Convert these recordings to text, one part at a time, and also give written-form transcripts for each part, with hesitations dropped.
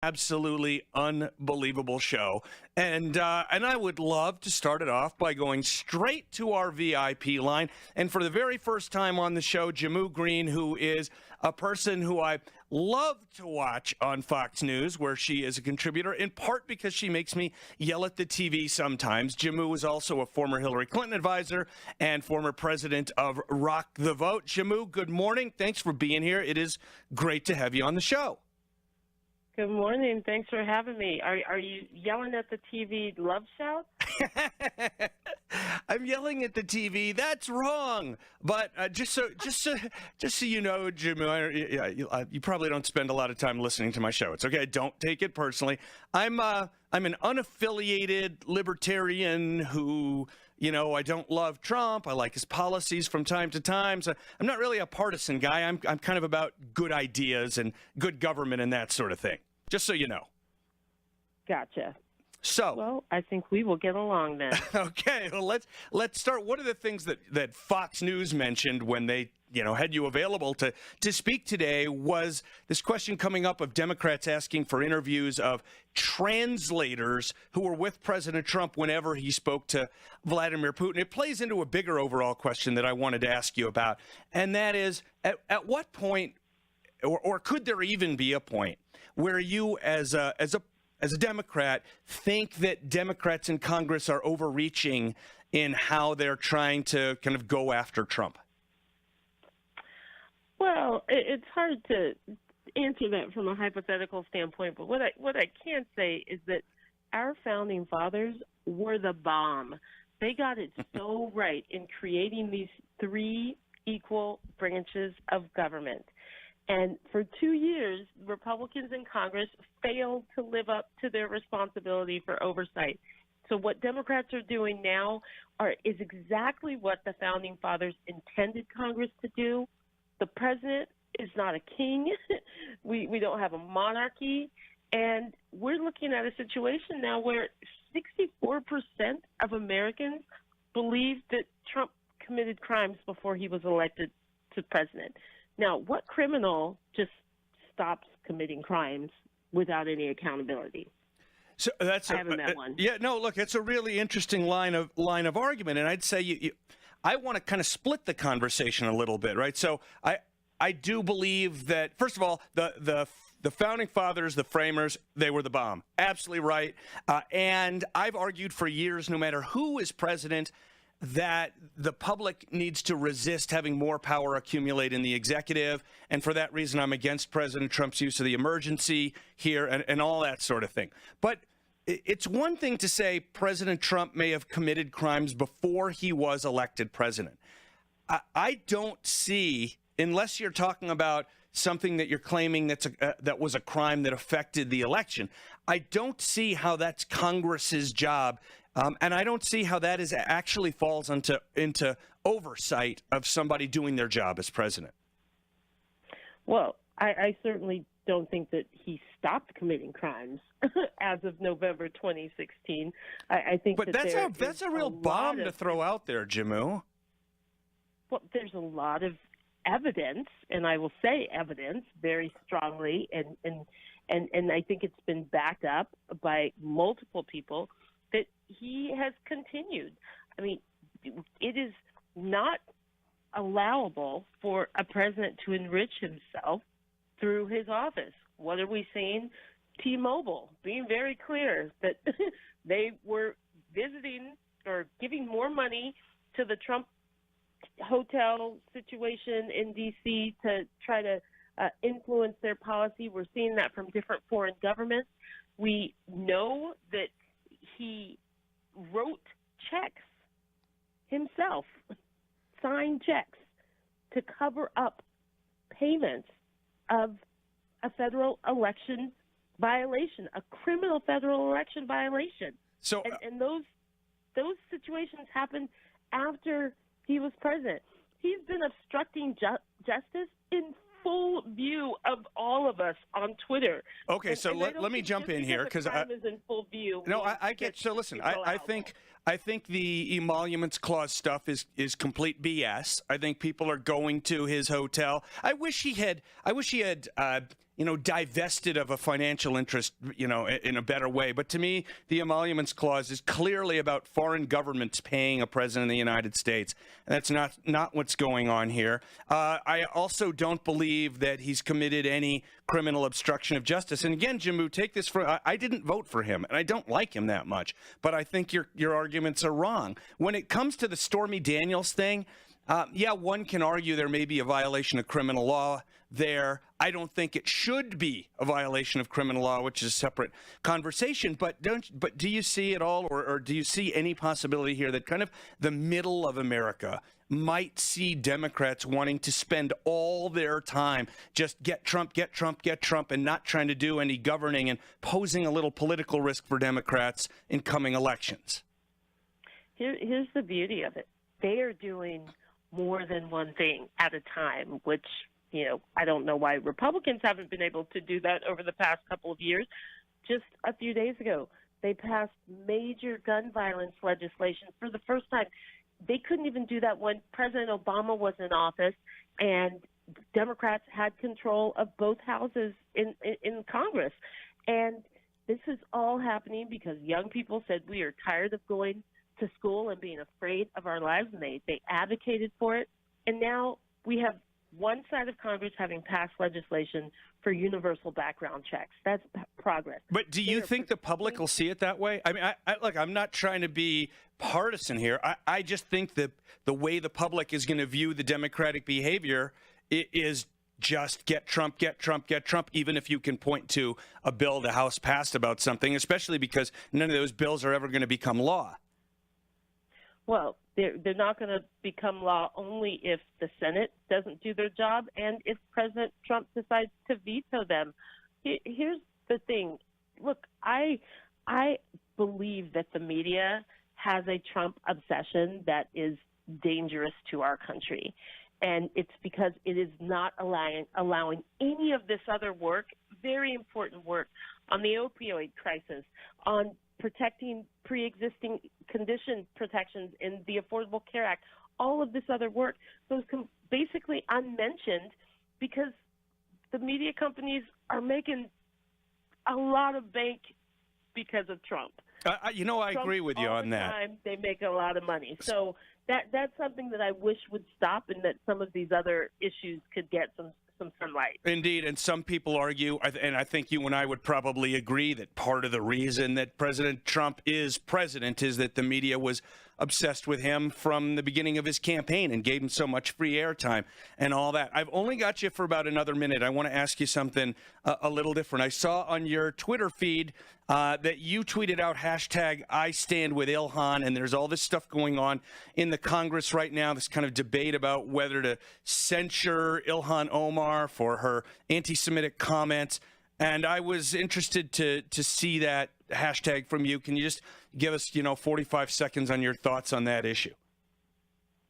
Absolutely unbelievable show. And I would love to start it off by going straight to our VIP line. And for the very first time on the show, Jehmu Greene, who is a person who I love to watch on Fox News, where she is a contributor, in part because she makes me yell at the TV sometimes. Jehmu is also a former Hillary Clinton advisor and former president of Rock the Vote. Jehmu, good morning. Thanks for being here. It is great to have you on the show. Good morning. Thanks for having me. Are you yelling at the TV love shout? I'm yelling at the TV. That's wrong. But just so you know, Jehmu, you probably don't spend a lot of time listening to my show. It's okay. Don't take it personally. I'm an unaffiliated libertarian who, I don't love Trump. I like his policies from time to time. So I'm not really a partisan guy. I'm kind of about good ideas and good government and that sort of thing. Just so you know. Gotcha. So, well, I think we will get along then. Okay, well, let's start. One of the things that Fox News mentioned when they had you available to speak today was this question coming up of Democrats asking for interviews of translators who were with President Trump whenever he spoke to Vladimir Putin. It plays into a bigger overall question that I wanted to ask you about, and that is, at what point, or could there even be a point where you, as a Democrat, think that Democrats in Congress are overreaching in how they're trying to kind of go after Trump? Well, it's hard to answer that from a hypothetical standpoint, but what I can say is that our founding fathers were the bomb. They got it so right in creating these three equal branches of government. And for 2 years, Republicans in Congress failed to live up to their responsibility for oversight. So what Democrats are doing now is exactly what the Founding Fathers intended Congress to do. The president is not a king. We don't have a monarchy. And we're looking at a situation now where 64% of Americans believe that Trump committed crimes before he was elected to president. Now, what criminal just stops committing crimes without any accountability? So I haven't met one. Yeah, no, look, it's a really interesting line of argument, and I'd say I want to kind of split the conversation a little bit, right? So I do believe that, first of all, the founding fathers, the framers, they were the bomb. Absolutely right. And I've argued for years, no matter who is president, that the public needs to resist having more power accumulate in the executive. And for that reason, I'm against President Trump's use of the emergency here and all that sort of thing. But it's one thing to say President Trump may have committed crimes before he was elected president. I don't see, unless you're talking about something that you're claiming that was a crime that affected the election, I don't see how that's Congress's job. And I don't see how that actually falls into oversight of somebody doing their job as president. Well, I certainly don't think that he stopped committing crimes as of November 2016. I think, but that's a real bomb to throw out there, Jehmu. Well, there's a lot of evidence, and I will say evidence very strongly, and I think it's been backed up by multiple people that he has continued. I mean, it is not allowable for a president to enrich himself through his office. What are we seeing? T-Mobile being very clear that they were visiting or giving more money to the Trump hotel situation in D.C. to try to influence their policy. We're seeing that from different foreign governments. We know that he wrote checks himself, signed checks to cover up payments of a federal election violation, a criminal federal election violation. So, and those situations happened after he was president. He's been obstructing justice in full view of all of us on Twitter. Okay, so let me jump in here because crime is in full view. No, I get. So listen, I I think the Emoluments Clause stuff is complete BS. I think people are going to his hotel. I wish he had divested of a financial interest, in a better way. But to me, the Emoluments Clause is clearly about foreign governments paying a president of the United States. And that's not what's going on here. I also don't believe that he's committed any criminal obstruction of justice. And again, Jehmu, take this I didn't vote for him, and I don't like him that much. But I think your arguments are wrong. When it comes to the Stormy Daniels thing, one can argue there may be a violation of criminal law there. I don't think it should be a violation of criminal law, which is a separate conversation. But do you see at all, or do you see any possibility here that kind of the middle of America might see Democrats wanting to spend all their time just get Trump, and not trying to do any governing and posing a little political risk for Democrats in coming elections? Here's the beauty of it. They are doing more than one thing at a time, which, I don't know why Republicans haven't been able to do that over the past couple of years. Just a few days ago, they passed major gun violence legislation for the first time. They couldn't even do that when President Obama was in office, and Democrats had control of both houses in Congress. And this is all happening because young people said we are tired of going to school and being afraid of our lives, and they advocated for it. And now we have one side of Congress having passed legislation for universal background checks. That's progress. But do you think the public will see it that way? I mean, look, I'm not trying to be partisan here. I just think that the way the public is going to view the Democratic behavior is just get Trump, even if you can point to a bill the House passed about something, especially because none of those bills are ever going to become law. Well, they're not going to become law only if the Senate doesn't do their job and if President Trump decides to veto them. Here's the thing. Look, I believe that the media has a Trump obsession that is dangerous to our country. And it's because it is not allowing any of this other work, very important work, on the opioid crisis, on protecting pre-existing condition protections in the Affordable Care Act. All of this other work goes basically unmentioned because the media companies are making a lot of bank because of Trump. I agree with you on that. All the time, they make a lot of money. So that's something that I wish would stop, and that some of these other issues could get some sunlight. Indeed, and some people argue, and I think you and I would probably agree, that part of the reason that President Trump is president is that the media was obsessed with him from the beginning of his campaign and gave him so much free airtime and all that. I've only got you for about another minute. I want to ask you something a little different. I saw on your Twitter feed that you tweeted out #IStandWithIlhan, and there's all this stuff going on in the Congress right now, this kind of debate about whether to censure Ilhan Omar for her anti-Semitic comments. And I was interested to see that hashtag from you. Can you just give us, 45 seconds on your thoughts on that issue?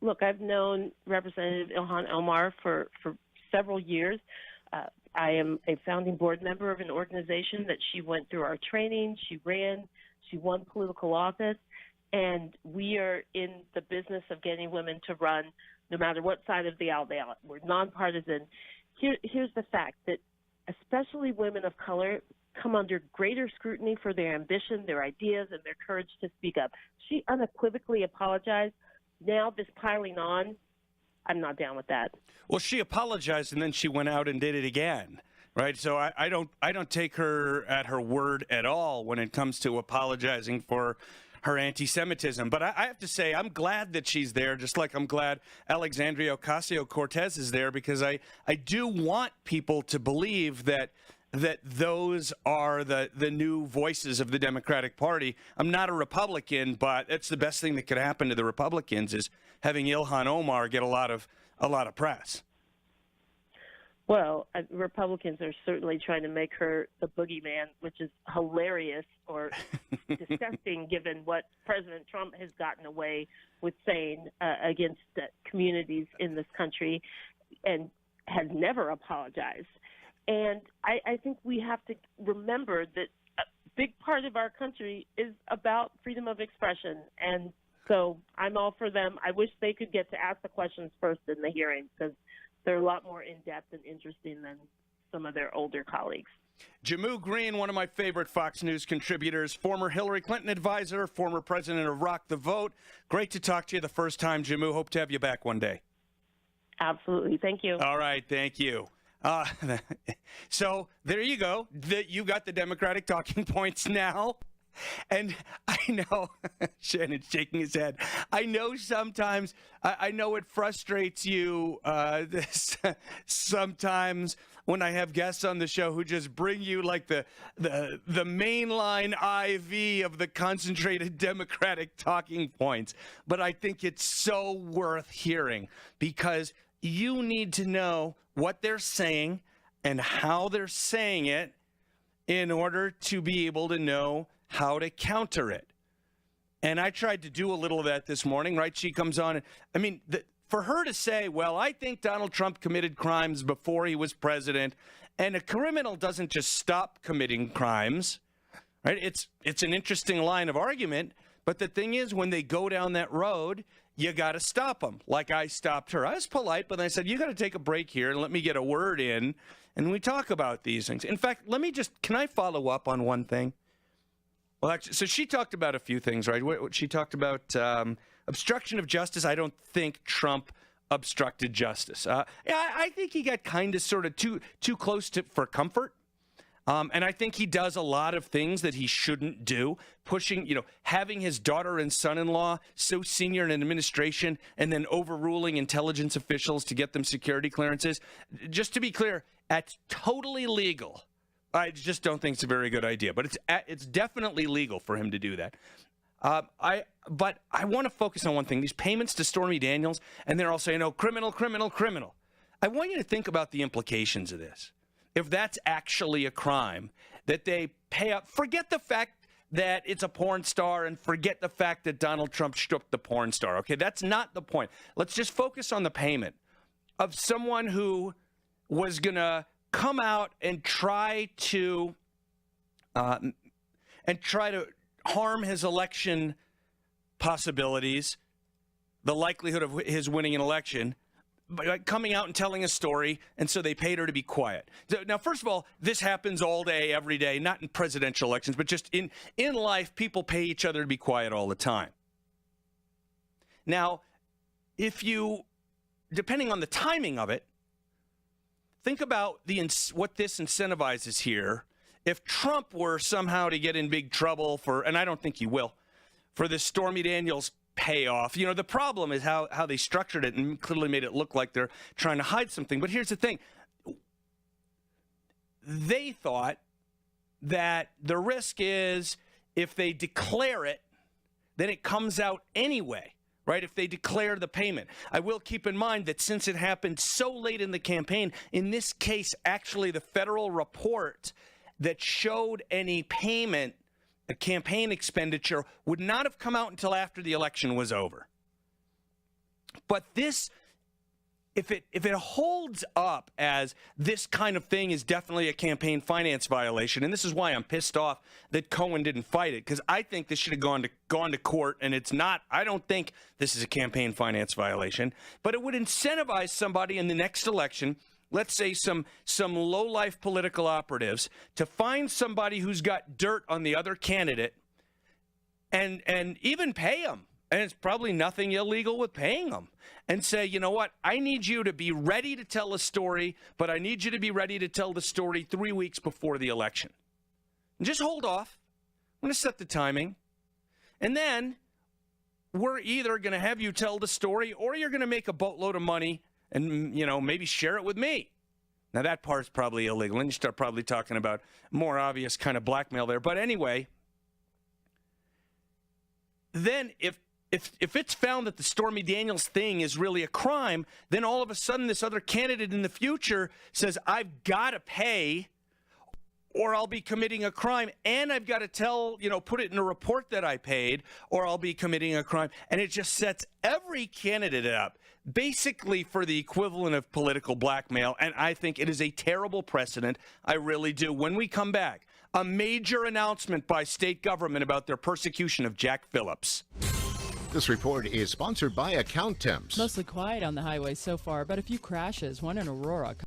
Look, I've known Representative Ilhan Omar for several years. I am a founding board member of an organization that she went through our training. She won political office, and we are in the business of getting women to run no matter what side of the aisle they are. We're nonpartisan. Here's the fact that especially women of color come under greater scrutiny for their ambition, their ideas, and their courage to speak up. She unequivocally apologized. Now this piling on, I'm not down with that. Well, she apologized and then she went out and did it again, right? So I don't take her at her word at all when it comes to apologizing for her anti-Semitism. But I have to say, I'm glad that she's there, just like I'm glad Alexandria Ocasio-Cortez is there, because I do want people to believe that those are the new voices of the Democratic Party. I'm not a Republican, but it's the best thing that could happen to the Republicans is having Ilhan Omar get a lot of press. Well, Republicans are certainly trying to make her the boogeyman, which is hilarious or disgusting given what President Trump has gotten away with saying against communities in this country and has never apologized. And I think we have to remember that big part of our country is about freedom of expression. And so I'm all for them. I wish they could get to ask the questions first in the hearings, because they're a lot more in-depth and interesting than some of their older colleagues. Jehmu Greene, one of my favorite Fox News contributors, former Hillary Clinton advisor, former president of Rock the Vote. Great to talk to you the first time, Jehmu. Hope to have you back one day. Absolutely. Thank you. All right. Thank you. So there you go. You got the Democratic talking points now. And I know, Shannon's shaking his head. I know sometimes, I know it frustrates you sometimes when I have guests on the show who just bring you like the mainline IV of the concentrated Democratic talking points. But I think it's so worth hearing, because you need to know what they're saying and how they're saying it in order to be able to know how to counter it. And I tried to do a little of that this morning, right? She comes on. I mean, for her to say, well, I think Donald Trump committed crimes before he was president, and a criminal doesn't just stop committing crimes, right? It's an interesting line of argument. But the thing is, when they go down that road, you got to stop them. Like I stopped her. I was polite, but I said, you got to take a break here and let me get a word in, and we talk about these things. In fact, can I follow up on one thing? Well, actually, so she talked about a few things, right? She talked about obstruction of justice. I don't think Trump obstructed justice. I think he got kind of sort of too close for comfort. And I think he does a lot of things that he shouldn't do, having his daughter and son-in-law so senior in an administration and then overruling intelligence officials to get them security clearances. Just to be clear, that's totally legal. I just don't think it's a very good idea, but it's definitely legal for him to do that. But I want to focus on one thing: these payments to Stormy Daniels, and they're all saying, "Oh, criminal, criminal, criminal." I want you to think about the implications of this. If that's actually a crime, that they pay up, forget the fact that it's a porn star, and forget the fact that Donald Trump stripped the porn star. Okay, that's not the point. Let's just focus on the payment of someone who was going to come out and try to harm his election possibilities, the likelihood of his winning an election, by coming out and telling a story, and so they paid her to be quiet. Now, first of all, this happens all day, every day, not in presidential elections, but just in life, people pay each other to be quiet all the time. Now, depending on the timing of it, think about what this incentivizes here. If Trump were somehow to get in big trouble and I don't think he will, for this Stormy Daniels payoff, the problem is how they structured it and clearly made it look like they're trying to hide something. But here's the thing. They thought that the risk is if they declare it, then it comes out anyway. Right, if they declare the payment. I will keep in mind that since it happened so late in the campaign, in this case, actually the federal report that showed any payment, a campaign expenditure, would not have come out until after the election was over. But this, if it holds up as this kind of thing is definitely a campaign finance violation, and this is why I'm pissed off that Cohen didn't fight it, because I think this should have gone to court, and it's not. I don't think this is a campaign finance violation, but it would incentivize somebody in the next election, let's say some low-life political operatives, to find somebody who's got dirt on the other candidate and even pay them. And it's probably nothing illegal with paying them, and say, you know what, I need you to be ready to tell a story, but I need you to be ready to tell the story 3 weeks before the election. And just hold off. I'm going to set the timing. And then we're either going to have you tell the story, or you're going to make a boatload of money and, maybe share it with me. Now, that part's probably illegal, and you start probably talking about more obvious kind of blackmail there. But anyway, then if it's found that the Stormy Daniels thing is really a crime, then all of a sudden this other candidate in the future says, I've got to pay or I'll be committing a crime, and I've got to tell, put it in a report that I paid, or I'll be committing a crime. And it just sets every candidate up basically for the equivalent of political blackmail. And I think it is a terrible precedent. I really do. When we come back, a major announcement by state government about their persecution of Jack Phillips. This report is sponsored by Account Temps. Mostly quiet on the highway so far, but a few crashes, one in Aurora.